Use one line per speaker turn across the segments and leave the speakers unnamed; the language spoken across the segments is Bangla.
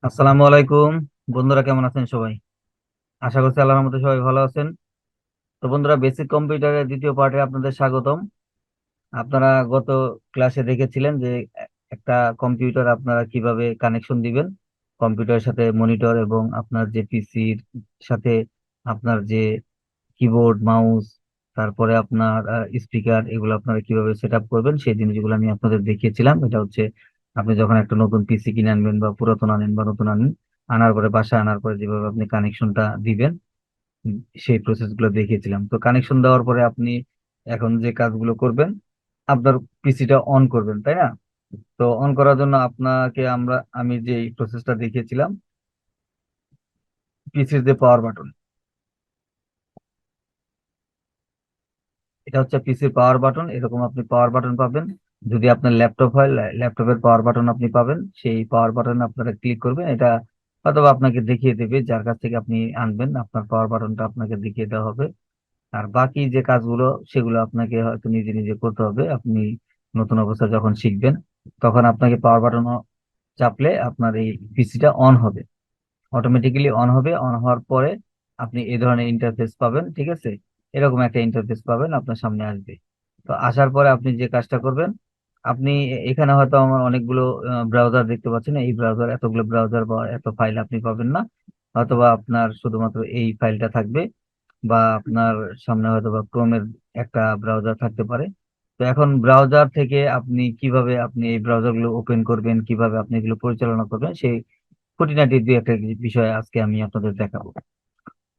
আসসালামু আলাইকুম। বন্ধুরা কেমন আছেন সবাই? আশা করছি আল্লাহর রহমতে সবাই ভালো আছেন। তো বন্ধুরা, বেসিক কম্পিউটারের দ্বিতীয় পার্টে আপনাদের স্বাগতম। আপনারা গত ক্লাসে দেখেছিলেন যে একটা কম্পিউটার আপনারা কিভাবে কানেকশন দিবেন, কম্পিউটারের সাথে মনিটর এবং আপনার যে পিসির সাথে আপনার যে কিবোর্ড মাউস, তারপরে আপনার স্পিকার, এগুলো আপনারা কিভাবে সেট আপ করবেন সেই জিনিসগুলো আমি আপনাদের দেখিয়েছিলাম। এটা হচ্ছে আপনি যখন একটা নতুন পিসি কিনে আনবেন বা পুরাতন আনেন বা নতুন আনেন, আনার পরে বাসায় আনার পরে যেভাবে আপনি কানেকশনটা দিবেন, উম, সেই প্রসেস গুলো দেখিয়েছিলাম। তো কানেকশন দেওয়ার পরে আপনি এখন যে কাজগুলো করবেন, আপনার পিসিটা অন করবেন, তাই না? তো অন করার জন্য আপনাকে আমি যে প্রসেসটা দেখিয়েছিলাম, পিসির যে পাওয়ার বাটন, এটা হচ্ছে পিসির পাওয়ার বাটন। এরকম আপনি পাওয়ার বাটন পাবেন। যদি আপনার ল্যাপটপ হয়, ল্যাপটপের পাওয়ার বাটন আপনি পাবেন। সেই পাওয়ার বাটনে আপনারা ক্লিক করবেন। এটা অথবা আপনাকে দেখিয়ে দেবে, যার কাছ থেকে আপনি আনবেন আপনার পাওয়ার বাটনটা আপনাকে দেখিয়ে দেওয়া হবে। আর বাকি যে কাজগুলো সেগুলো আপনাকে হয়তো নিজে নিজে করতে হবে। আপনি নতুন অবস্থায় যখন শিখবেন, তখন আপনাকে পাওয়ার বাটন চাপলে আপনার এই পিসিটা অন হবে, অটোমেটিক্যালি অন হবে। অন হওয়ার পরে আপনি এই ধরনের ইন্টারফেস পাবেন, ঠিক আছে? এরকম একটা ইন্টারফেস পাবেন, আপনার সামনে আসবে। তো আসার পরে আপনি যে কাজটা করবেন, আপনি এখানে হয়তো আমার অনেকগুলো ব্রাউজার দেখতে পাচ্ছেন। এই ব্রাউজার, এতগুলো ব্রাউজার বা এত ফাইল আপনি পাবেন না। হয়তোবা আপনার শুধুমাত্র এই ফাইলটা থাকবে, বা আপনার সামনে হয়তোবা ক্রোমের একটা ব্রাউজার থাকতে পারে। তো এখন ব্রাউজার থেকে আপনি এই ব্রাউজারগুলো ওপেন করবেন, কিভাবে আপনি এগুলো পরিচালনা করবেন, সেই খুঁটিনাটি দুই একটা বিষয় আজকে আমি আপনাদের দেখাবো।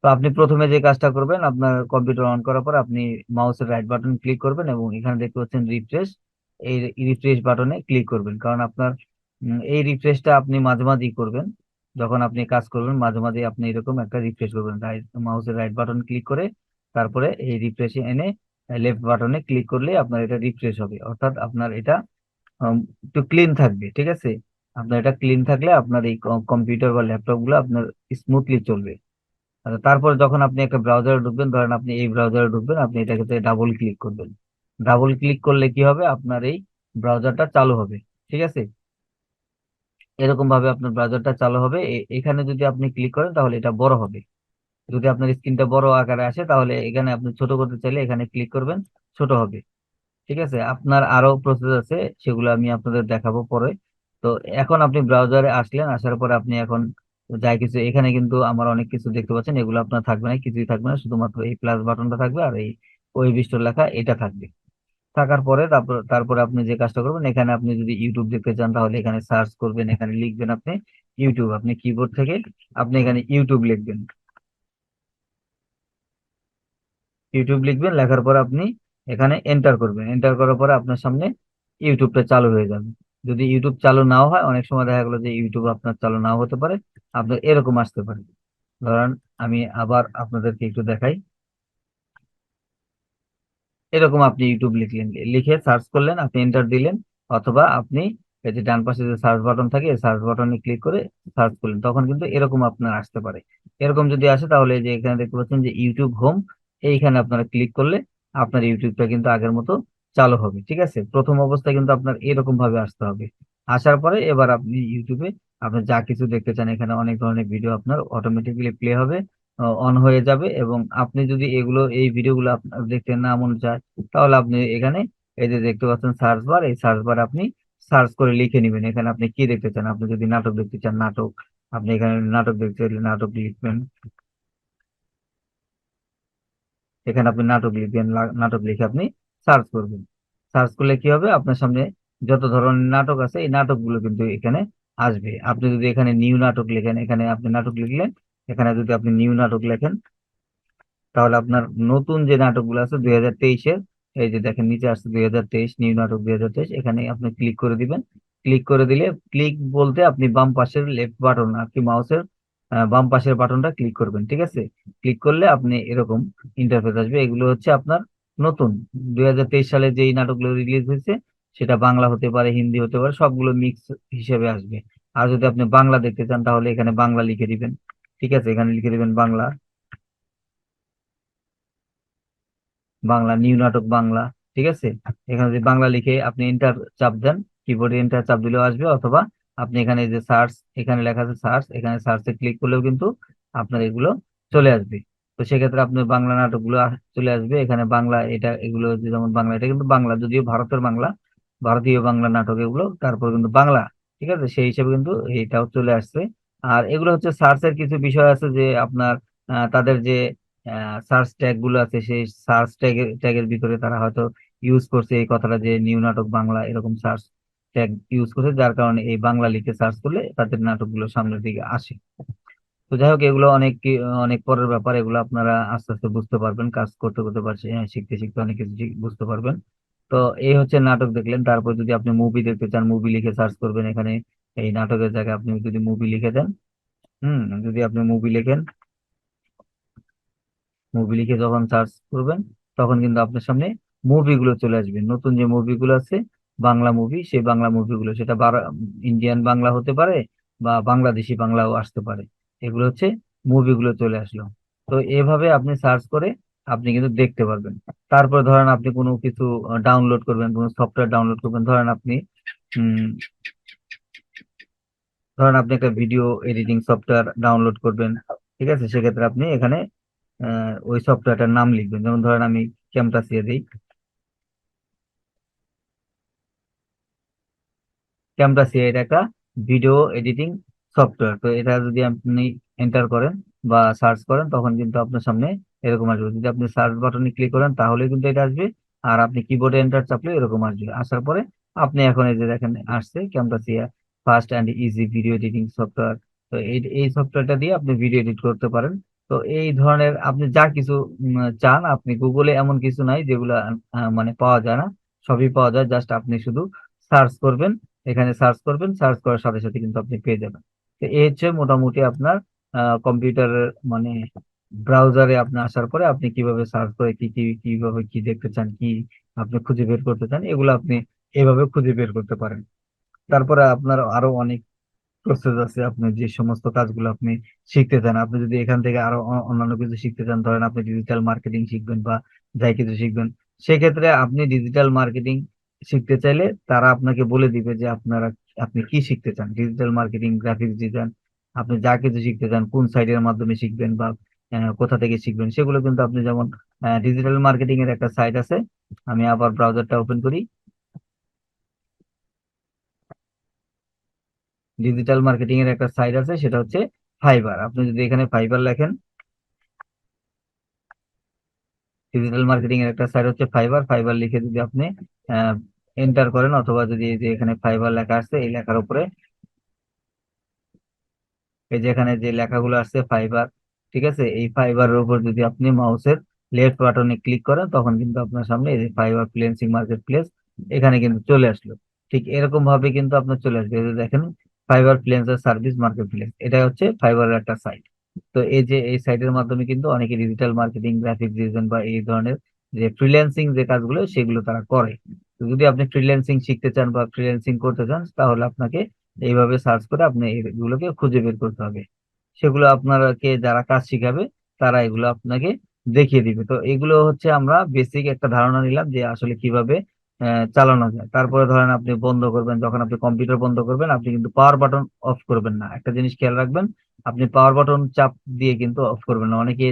তো আপনি প্রথমে যে কাজটা করবেন, আপনার কম্পিউটার অন করার পর আপনি মাউসের রাইট বাটন ক্লিক করবেন এবং এখানে দেখতে পাচ্ছেন রিফ্রেশ। এই রিফ্রেশ বাটনে ক্লিক করবেন, কারণ আপনার এই রিফ্রেশটা আপনি মাঝে মাঝেই করবেন। যখন আপনি কাজ করবেন মাঝে মাঝে আপনি এরকম একটা রিফ্রেশ করবেন, মাউসের রাইট বাটন ক্লিক করে তারপরে এই রিফ্রেশে এনে লেফট বাটনে ক্লিক করলে আপনার এটা রিফ্রেশ হবে, অর্থাৎ আপনার এটা একটু ক্লিন থাকবে, ঠিক আছে? আপনার এটা ক্লিন থাকলে আপনার এই কম্পিউটার বা ল্যাপটপ গুলো আপনার স্মুথলি চলবে। আচ্ছা, তারপর যখন আপনি একটা ব্রাউজারে ঢুকবেন, ধরেন আপনি এই ব্রাউজারে ঢুকবেন, আপনি এটাকে ডাবল ক্লিক করবেন। ডাবল ক্লিক করলে কি হবে, আপনার এই ব্রাউজারটা চালু হবে, ঠিক আছে? এরকম ভাবে আপনার ব্রাউজারটা চালু হবে। এখানে যদি আপনি ক্লিক করেন তাহলে এটা বড় হবে। যদি আপনার স্ক্রিনটা বড় আকারে আসে তাহলে এখানে আপনি ছোট করতে চাইলে এখানে ক্লিক করবেন, ছোট হবে। ঠিক আছে, আপনার আরো প্রসেস আছে, সেগুলো আমি আপনাদের দেখাবো পরে। তো এখন আপনি ব্রাউজারে আসলেন, আসার পরে আপনি এখন যাই কিছু, এখানে কিন্তু আমার অনেক কিছু দেখতে পাচ্ছেন, এগুলো আপনার থাকবে না, কিছুই থাকবে না, শুধুমাত্র এই প্লাস বাটনটা থাকবে আর এই ওয়েব স্টোর লেখা এটা থাকবে। থাকার পরে তারপরে আপনি যে কাজটা করবেন, এখানে আপনি যদি ইউটিউব দেখতে চান তাহলে এখানে সার্চ করবেন, এখানে লিখবেন আপনি ইউটিউব। আপনি কিবোর্ড থেকে আপনি এখানে ইউটিউব লিখবেন, ইউটিউব লিখবেন, লেখার পর আপনি এখানে এন্টার করবেন। এন্টার করার পরে আপনার সামনে ইউটিউবটা চালু হয়ে যাবে। যদি ইউটিউব চালু নাও হয়, অনেক সময় দেখা গেলো যে ইউটিউব আপনার চালু নাও হতে পারে, আপনার এরকম আসতে পারে। ধরেন আমি আবার আপনাদেরকে একটু দেখাই। এরকম আপনি ইউটিউব লিখলেন, লিখে সার্চ করলেন, আপনি এন্টার দিলেন, অথবা আপনি এই যে ডান পাশে যে সার্চ বাটন থাকে, সার্চ বাটনে ক্লিক করে সার্চ করলেন, তখন কিন্তু এরকম আপনার আসতে পারে। এরকম যদি আসে তাহলে এই যে এখানে দেখতে পাচ্ছেন যে ইউটিউব হোম, এইখানে আপনারা ক্লিক করলে আপনার ইউটিউবটা কিন্তু আগের মতো চালু হবে। ঠিক আছে, প্রথম অবস্থায় কিন্তু আপনার এরকম ভাবে আসতে হবে। আসার পরে এবার আপনি ইউটিউবে আপনি যা কিছু দেখতে চান, এখানে অনেক ধরনের ভিডিও আপনার অটোমেটিক্যালি প্লে হবে, অন হয়ে যাবে। এবং আপনি যদি এই ভিডিওগুলো আপনার দেখতে না মন চায়, তাহলে আপনি এখানে এই যে দেখতে পাচ্ছেন সার্চ বার, এই সার্চ বার আপনি সার্চ করে লিখে নিবেন এখানে আপনি কি দেখতে চান। আপনি যদি নাটক দেখতে চান, নাটক, আপনি এখানে নাটক দেখতে চাইলে নাটক লিখবেন, এখানে আপনি নাটক লিখবেন, নাটক লিখে আপনি সার্চ করবেন। সার্চ করলে কি হবে, আপনার সামনে যত ধরনের নাটক আছে এই নাটকগুলো কিন্তু এখানে আসবে। আপনি যদি এখানে নিউ নাটক লেখেন, এখানে আপনি নাটক লিখলেন, এখানে যদি আপনি নিউ নাটক লেখেন, তাহলে আপনার নতুন যে নাটকগুলো আছে 2023-এর, এই যে দেখেন নিচে আসছে 2023 নিউ নাটক 2023, এখানে আপনি ক্লিক করে দিবেন। ক্লিক করে দিলে, ক্লিক বলতে আপনি বাম পাশের লেফট বাটন আর কি মাউসের বাম পাশের বাটনটা ক্লিক করবেন, ঠিক আছে? ক্লিক করলে আপনি এরকম ইন্টারফেস আসবে। এগুলো হচ্ছে আপনার নতুন 2023 সালে যেই নাটকগুলো রিলিজ হয়েছে, সেটা বাংলা হতে পারে, হিন্দি হতে পারে, সবগুলো মিক্স হিসেবে আসবে। আর যদি আপনি বাংলা দেখতে চান তাহলে এখানে বাংলা লিখে দিবেন, ঠিক আছে? এখানে লিখে দিবেন বাংলা, বাংলা নিউ নাটক বাংলা, ঠিক আছে? এখানে যদি বাংলা লিখে আপনি এন্টার চাপ দেন, কিবোর্ডে এন্টার চাপ দিলেও আসবে, অথবা আপনি এখানে এই যে সার্চ, এখানে লেখা আছে সার্চ, এখানে সার্চে ক্লিক করলেও কিন্তু আপনার এগুলো চলে আসবে। তো সেক্ষেত্রে আপনার বাংলা নাটকগুলো চলে আসবে এখানে। বাংলা এটা এগুলো যেমন বাংলা, এটা কিন্তু বাংলা, যদিও ভারতের বাংলা, ভারতীয় বাংলা নাটক এগুলো, তারপর কিন্তু বাংলা, ঠিক আছে, সেই হিসেবে কিন্তু এইটাও চলে আসছে। আর এগুলো হচ্ছে সার্চের কিছু বিষয় আছে যে আপনার তাদের যে সার্চ ট্যাগ গুলো আছে, সেই সার্চ ট্যাগের ভিতরে তারা হয়তো ইউজ করছে এই কথাটা যে নিউ নাটক বাংলা, এরকম সার্চ ট্যাগ ইউজ করছে, যার কারণে এই বাংলা লিখে সার্চ করলে তাদের নাটকগুলো সামনের দিকে আসে। তো যাই হোক, এগুলো অনেক অনেক পরের ব্যাপার, এগুলো আপনারা আস্তে আস্তে বুঝতে পারবেন, কাজ করতে করতে পারছে, শিখতে শিখতে অনেক কিছু বুঝতে পারবেন। তো এই হচ্ছে নাটক দেখলেন। তারপর যদি আপনি মুভি দেখতে চান, মুভি লিখে সার্চ করবেন এখানে। এই নাটকের জায়গায় আপনি যদি মুভি লিখে দেন, যদি আপনি মুভি লেখেন, মুভি লিখে যখন সার্চ করবেন, তখন কিন্তু আপনার সামনে মুভিগুলো চলে আসবে। নতুন যে মুভিগুলো আছে বাংলা মুভি, সেই বাংলা মুভিগুলো, সেটা ইন্ডিয়ান বাংলা হতে পারে বা বাংলাদেশি বাংলাও আসতে পারে, এগুলো হচ্ছে মুভিগুলো চলে আসলো। তো এভাবে আপনি সার্চ করে আপনি কিন্তু দেখতে পারবেন। তারপর ধরেন আপনি কোনো কিছু ডাউনলোড করবেন, কোনো সফটওয়্যার ডাউনলোড করবেন, ধরেন আপনি উম ধরেন আপনি একটা ভিডিও এডিটিং সফটওয়্যার ডাউনলোড করবেন, ঠিক আছে, সেক্ষেত্রে আপনি এখানে ওই সফটওয়্যারটার নাম লিখবেন। যেমন ধরেন আমি ক্যামটাসিয়া দিই, ক্যামটাসিয়া এটা একটা ভিডিও এডিটিং সফটওয়্যার। তো এটা যদি আপনি এন্টার করেন বা সার্চ করেন, তখন কিন্তু আপনার সামনে এরকম আসবে। যদি আপনি সার্চ বাটনে ক্লিক করেন তাহলে কিন্তু এটা আসবে, আর আপনি কিবোর্ডে এন্টার চাপলে এরকম আসবে। আসার পরে আপনি এখন এই যে দেখেন আসছে Camtasia fast and easy video editing software. তো এই এই সফটওয়্যারটা দিয়ে আপনি ভিডিও এডিট করতে পারেন। তো এই ধরনের আপনি যা কিছু চান, আপনি গুগলে এমন কিছু নাই যেগুলা মানে পাওয়া যায় না, সবই পাওয়া যায়। জাস্ট আপনি শুধু সার্চ করবেন, এখানে সার্চ করবেন, সার্চ করার সাথে সাথে কিন্তু আপনি পেয়ে যাবেন। তো এই হচ্ছে মোটামুটি আপনার কম্পিউটারের মানে ব্রাউজারে আপনি আসার পরে আপনি কিভাবে সার্চ করে কি কি কিভাবে কি দেখতে চান, কি আপনি খুঁজে বের করতে চান, এগুলো আপনি এভাবে খুঁজে বের করতে পারেন। তারপরে আপনার আরো অনেক প্রসেস আছে। আপনি যে সমস্ত কাজগুলো আপনি শিখতে চান, আপনি যদি এখান থেকে আরো অন্যান্য কিছু শিখতে চান, ধরেন আপনি ডিজিটাল মার্কেটিং শিখবেন বা যাই কিছু শিখবেন, সেক্ষেত্রে আপনি ডিজিটাল মার্কেটিং শিখতে চাইলে তারা আপনাকে বলে দিবে যে আপনি কি শিখতে চান, ডিজিটাল মার্কেটিং, গ্রাফিক্স ডিজাইন, আপনি যা কিছু শিখতে চান কোন সাইটের মাধ্যমে শিখবেন বা কোথা থেকে শিখবেন, সেগুলো কিন্তু আপনি যেমন ডিজিটাল মার্কেটিং এর একটা সাইট আছে। আমি আবার ব্রাউজারটা ওপেন করি। ডিজিটাল মার্কেটিং এর একটা সাইট আছে, সেটা হচ্ছে ফাইবার। আপনি যদি এখানে ফাইবার লেখেন, ডিজিটাল মার্কেটিং এর একটা সাইট হচ্ছে ফাইবার, ফাইবার লিখে যদি আপনি এন্টার করেন, অথবা যদি এই যে এখানে ফাইবার লেখা আছে এই লেখার উপরে, এই যে এখানে যে লেখাগুলো আসছে ফাইবার, ঠিক আছে, এই ফাইবারের উপর যদি আপনি মাউসের লেফট বাটনে ক্লিক করেন, তখন কিন্তু আপনার সামনে এই যে ফাইবার ফ্রিল্যান্সিং মার্কেট প্লেস এখানে কিন্তু চলে আসলো। ঠিক এরকম ভাবে কিন্তু আপনার চলে আসবে। এই যে দেখেন fibre freelancer service market place, এটা হচ্ছে ফাইবারের একটা সাইট। তো এই যে এই সাইটের মাধ্যমে কিন্তু অনেকে ডিজিটাল মার্কেটিং, গ্রাফিক ডিজাইন বা এই ধরনের যে ফ্রিল্যান্সিং যে কাজগুলো সেগুলো তারা করে। তো যদি আপনি ফ্রিল্যান্সিং শিখতে চান বা ফ্রিল্যান্সিং করতে চান, তাহলে আপনাকে এইভাবে সার্চ করে আপনি এগুলোকে খুঁজে বের করতে হবে। সেগুলো আপনাকে যারা কাজ শিখাবে তারা এগুলো আপনাকে দেখিয়ে দিবে। তো এগুলো হচ্ছে আমরা বেসিক একটা ধারণা নিলাম যে আসলে কিভাবে চালানো যায়। তারপরে ধরেন আপনি বন্ধ করবেন, যখন আপনি কম্পিউটার বন্ধ করবেন, আপনি কিন্তু পাওয়ার বাটন অফ করবেন না। একটা জিনিস খেয়াল রাখবেন, আপনি পাওয়ার বাটন চাপ দিয়ে কিন্তু অফ করবেন না। অনেকে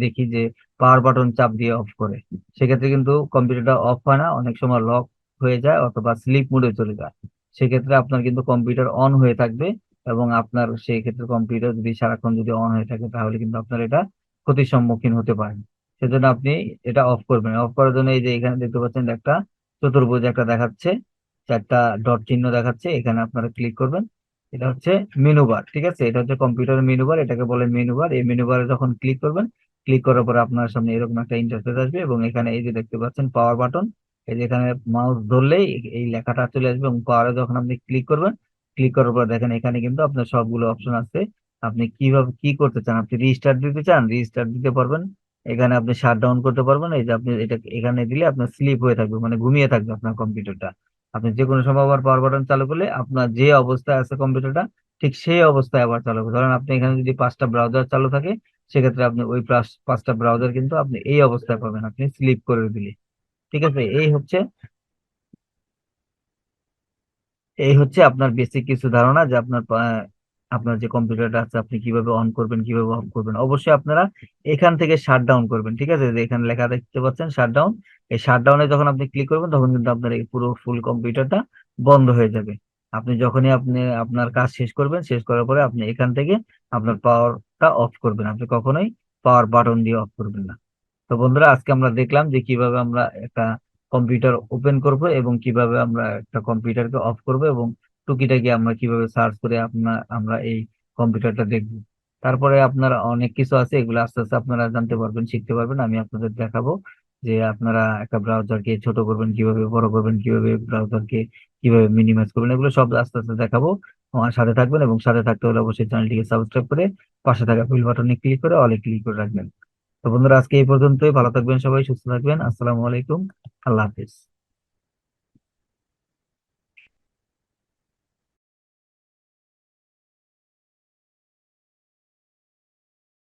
দেখি যে পাওয়ার বাটন চাপ দিয়ে অফ করে, সেক্ষেত্রে কিন্তু কম্পিউটারটা অফ হয় না, অনেক সময় লক হয়ে যায় অথবা স্লিপ মোডে চলে যায়। সেক্ষেত্রে আপনার কিন্তু কম্পিউটার অন হয়ে থাকবে, এবং আপনার সেই ক্ষেত্রে কম্পিউটার যদি সারাক্ষণ যদি অন হয়ে থাকে, তাহলে কিন্তু আপনার এটা ক্ষতির সম্মুখীন হতে পারেন। সেজন্য আপনি এটা অফ করবেন। অফ করার জন্য এই যে এখানে দেখতে পাচ্ছেন একটা চতুর্ভুজ একটা দেখাচ্ছে, চারটা ডট চিহ্ন দেখাচ্ছে, এখানে আপনারা ক্লিক করবেন। এটা হচ্ছে মেনু বার, ঠিক আছে, এটা হচ্ছে কম্পিউটার মেনু বার, এটাকে বলে মেনু বার। এই মেনু বারে যখন ক্লিক করবেন, ক্লিক করার পরে আপনার সামনে এরকম একটা ইন্টারফেস আসবে, এবং এখানে এই যে দেখতে পাচ্ছেন পাওয়ার বাটন, এই যে এখানে মাউস ধরলেই এই লেখাটা চলে আসবে, এবং পাওয়ারে যখন আপনি ক্লিক করবেন, ক্লিক করার পর দেখেন এখানে কিন্তু আপনার সবগুলো অপশন আছে। আপনি কিভাবে কি করতে চান, আপনি রিস্টার্ট দিতে চান, রিস্টার্ট দিতে পারবেন। এখানে আপনি শাট ডাউন করতে পারবেন, এই যে আপনি এটা এখানে দিলে আপনার স্লিপ হয়ে থাকবে, মানে ঘুমিয়ে থাকবে আপনার কম্পিউটারটা। আপনি যে কোনো সময় আবার পাওয়ার বাটন চালু করলে আপনার যে অবস্থায় আছে কম্পিউটারটা, ঠিক সেই অবস্থায় আবার চালু হবে। ধরেন আপনি এখানে যদি 5টা ব্রাউজার চালু থাকে, সেক্ষেত্রে আপনি ওই 5টা ব্রাউজার কিন্তু আপনি এই অবস্থায় পাবেন, আপনি স্লিপ করে দিলে। ঠিক আছে, এই হচ্ছে এই হচ্ছে আপনার বেসিক কিছু ধারণা যে আপনার যে কম্পিউটারটা আছে আপনি কিভাবে অন করবেন কিভাবে অফ করবেন। অবশ্যই আপনারা এখান থেকে শাট ডাউন করবেন, ঠিক আছে? যে এখানে লেখা দেখতে পাচ্ছেন শাট ডাউন, এই শাট ডাউনে যখন আপনি ক্লিক করবেন তখন কিন্তু আপনার এই পুরো ফুল কম্পিউটারটা বন্ধ হয়ে যাবে। আপনি যখনই আপনার কাজ শেষ করবেন, শেষ করার পরে আপনি এখান থেকে আপনার পাওয়ারটা অফ করবেন, আপনি কখনোই পাওয়ার বাটন দিয়ে অফ করবেন না। তো বন্ধুরা, আজকে আমরা দেখলাম যে কিভাবে আমরা একটা কম্পিউটার ওপেন করব এবং কিভাবে আমরা একটা কম্পিউটারকে অফ করব, এবং টুকিটাকি আমরা কিভাবে সার্চ করে আমরা এই কম্পিউটারটা দেখব। তারপরে আপনার অনেক কিছু আছে, এগুলো আস্তে আস্তে আপনারা জানতে পারবেন, শিখতে পারবেন। আমি আপনাদের দেখাবো যে আপনারা একটা ব্রাউজারকে ছোট করবেন কিভাবে, বড় করবেন কিভাবে, ব্রাউজারকে কিভাবে মিনিমাইজ করবেন, এগুলো সব আস্তে আস্তে দেখাবো। আমার সাথে থাকবেন, এবং সাথে থাকতে হলে অবশ্যই চ্যানেলটিকে সাবস্ক্রাইব করে পাশে থাকা বেল বাটনে ক্লিক করে অলে ক্লিক করে রাখবেন। তো বন্ধুরা, আজকে এই পর্যন্তই। ভালো থাকবেন সবাই, সুস্থ থাকবেন। আসসালামু আলাইকুম, আল্লাহ হাফিজ।